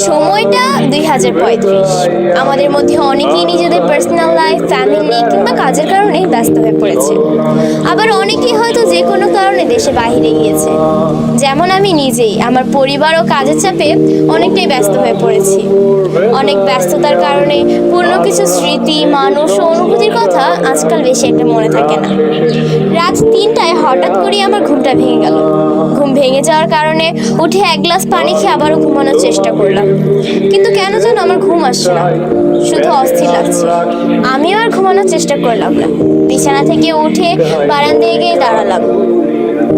সময়টা 2035। আমাদের মধ্যে অনেকেই নিজেদের পার্সোনাল লাইফ, ফ্যামিলি কিংবা কাজের কারণে ব্যস্ত হয়ে পড়েছে। আবার অনেকেই হয়তো যে কোনো কারণে দেশে বাইরে গিয়েছে। যেমন আমি নিজেই আমার পরিবার ও কাজের চাপে অনেকটাই ব্যস্ত হয়ে পড়েছি। অনেক ব্যস্ততার কারণে পুরনো কিছু স্মৃতি, মানুষ ও অনুভূতির কথা আজকাল বেশি একটা মনে থাকে না। রাত 3টায় হঠাৎ করেই আমার ঘুমটা ভেঙে গেল। ঘুম ভেঙে যাওয়ার কারণে উঠে এক গ্লাস পানি খেয়ে আবারও ঘুমানোর চেষ্টা করলাম, কিন্তু কেন যেন আমার ঘুম আসছে না, শুধু অস্থির লাগছে। আমিও আর ঘুমানোর চেষ্টা করলাম না। বিছানা থেকে উঠে বারান্দায় গিয়ে দাঁড়ালাম।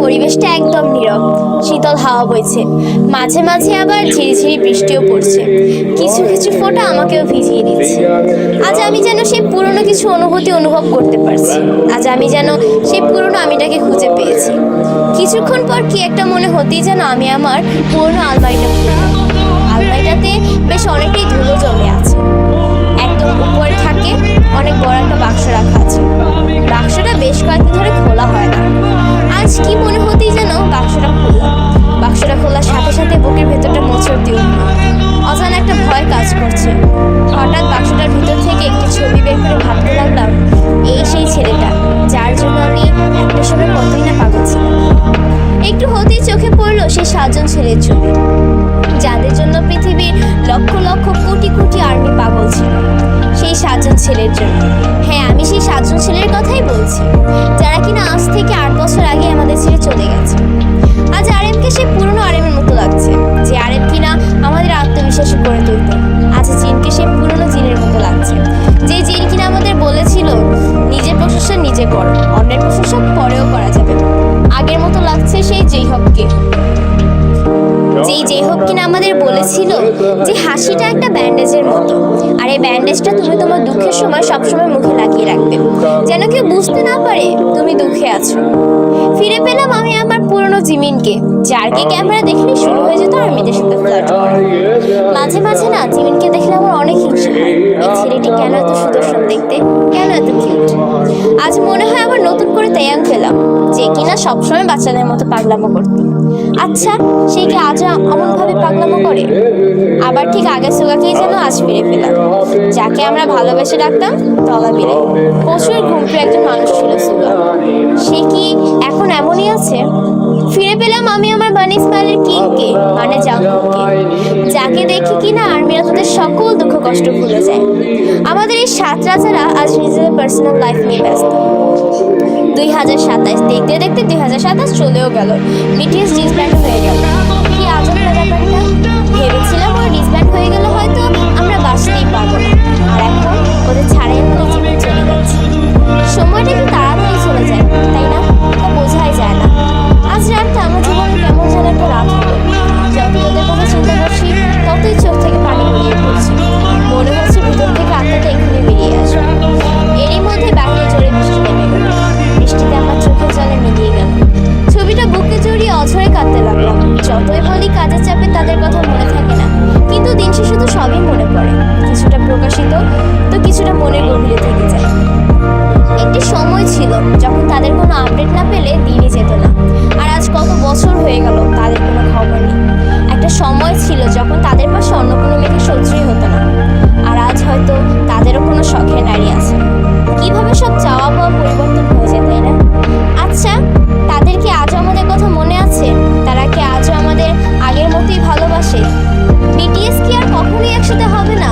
পরিবেশটা একদম নীরব, শীতল হাওয়া বইছে, মাঝে মাঝে আবার ঝিরিঝিরি বৃষ্টিও পড়ছে। কিছু কিছু ফোঁটা আমাকেও ভিজিয়ে দিচ্ছে। আজ আমি যেন সেই পুরনো কিছু অনুভূতি অনুভব করতে পারছি। আজ আমি যেন সেই পুরনো আমিটাকে খুঁজে পেয়েছি। কিছুক্ষণ পর কি একটা মনে হতেই যেন আমি আমার পুরনো আলমারিটা খুললাম। আলমারিটাতে বেশ অনেকটাই ধুলো জমে আছে। একদম উপরে থাকে অনেক বড় একটা বাক্স রাখা আছে। বাক্সটা বেশ কয়েকদিন ধরে খোলা হয় না। আজ কি মনে হতেই যেন বাক্সটা খুললাম। বাক্সটা খোলার সাথে সাথে বুকের ভেতরটা মোচড় দিয়ে উঠল। অজানা একটা ভয় কাজ করছে। হঠাৎ বাক্সটার ভিতর থেকে একটি ছবি বের করে ভাবতে লাগলাম, এই সেই ছেলেটা যার জন্য আমি একটা সময় কতই না পাগল ছিলাম। একটু হতেই চোখে পড়লো সেই 7জন ছেলের ছবি, যাদের জন্য পৃথিবীর লক্ষ লক্ষ কোটি কোটি আর্মি পাগল ছিল। সেই 7জন ছেলের জন্য। হ্যাঁ, আমি সেই 7জন ছেলের কথাই বলছি, যারা কিনা আজ থেকে 8 বছর আগে আমাদের ছেড়ে চলে গেছে। আজ আরএমকে সেই পুরনো আরএমের মতো লাগছে, যে আরএম কিনা আমাদের আত্মবিশ্বাসী করে তুলত। আজ জিনকে সেই পুরনো জিনের মতো লাগছে, যে জিন কিনা আমাদের বলেছিল নিজের প্রশংসা নিজে করো, অন্যের প্রশংসা পরেও করা যাবে। আগের মতো লাগছে সেই জেইহবকে, যেই হোক কিনা আমাদের বলেছিল যে হাসিটা একটা ব্যান্ডেজের মতো, আর এই ব্যান্ডেজটা তুমি তোমার দুঃখের সময় সবসময় মুখে লাগিয়ে রাখবে, যেন কেউ বুঝতে না পারে তুমি দুঃখে আছো। ফিরে পেলাম আমি আমার পুরনো জিমিনকে, যারকে ক্যামেরা দেখলে শুরু হয়ে যেত আর্মিদের সাথে ফ্লার্ট করা। মাঝে মাঝে না জিমিনকে দেখলে আমার অনেক হিংসা হয়। এই ছেলেটি কেন এত সুদর্শন দেখতে, কেন এত কিউট। আজ মনে হয় আবার নতুন করে তায়াং পেলাম, যে কিনা সবসময় বাচ্চাদের মতো পাগলামো করত। আচ্ছা, সে কি আজও এমনভাবে পাগলামো করে? আবার ঠিক আগের সুগাকেই যেন আজ ফিরে পেলাম, যাকে আমরা ভালোবেসে ডাকতাম তলাবিরে। প্রচুর ঘুমপি একজন মানুষ ছিল সুগা। সে কি এখন এমনই আছে? ফিরে পেলাম আমি আমার বানি স্মাইলের কিংকে, মানে জাংকুককে, যাকে দেখি কিনা আর্মিরা তাদের সকল দুঃখ কষ্ট ভুলে যায়। আমাদের এই 7 রাজারা আজ নিজেদের পার্সোনাল লাইফ নিয়ে ব্যস্ত। 2027 দেখতে দেখতে 2027 চলেও গেল। বিটিএস ডিসব্যান্ড হয়ে গেল। কি আজব না ব্যাপারটা। ভেবেছিলাম ওরা ডিসব্যান্ড হয়ে গেল হয়তো আমরা বাঁচতেই পারবো না, আর এখন ওদের ছাড়াই আমাদের জীবন চলে যাচ্ছে। সময়টা কি তাড়াতাড়ি চলে যায়, তাই না? তা বোঝাই যায় না। আজ রাতটা আমার জীবনে কেমন যেন একটা রাত হলো। যতই ওদের কথা চিন্তা করছি, ততই চোখ থেকে পানি গড়িয়ে পড়ছে। মনে হচ্ছে ভিতর থেকে আত্মাটা এক্ষুনি বেরিয়ে আসবে। এরই মধ্যে বাইরে জোরে বৃষ্টি নেমে গেল। বৃষ্টিতে আমার চোখের জলে মিলিয়ে গেল। ছবিটা বুকে জড়িয়ে অঝরে কাঁদতে লাগলাম। যতই বলি কাজের চাপে তাদের কথা মনে থাকে না, কিন্তু দিন শেষে তো সবই মনে পড়ে। কিছুটা প্রকাশিত, তো কিছুটা মনের গভীরে থেকে যায়। একটি সময় ছিল যখন তাদের কোনো আপডেট না পেলে দিনই যেত না, আর আজ কত বছর হয়ে গেল তাদের কোনো খবর নেই। একটা সময় ছিল যখন তাদের পাশে অন্য কোনো মেয়েকে সহ্যই হতো না, আর আজ হয়তো তাদেরও কোনো শখের নারী আছে। কিভাবে সব চাওয়া পাওয়া পরিবর্তন হয়ে যায়, তাই না? আচ্ছা, তাদের কি আজও আমাদের কথা মনে আছে? তারা কি আজও আমাদের আগের মতোই ভালোবাসে? বিটিএস কি আর কখনোই একসাথে হবে না?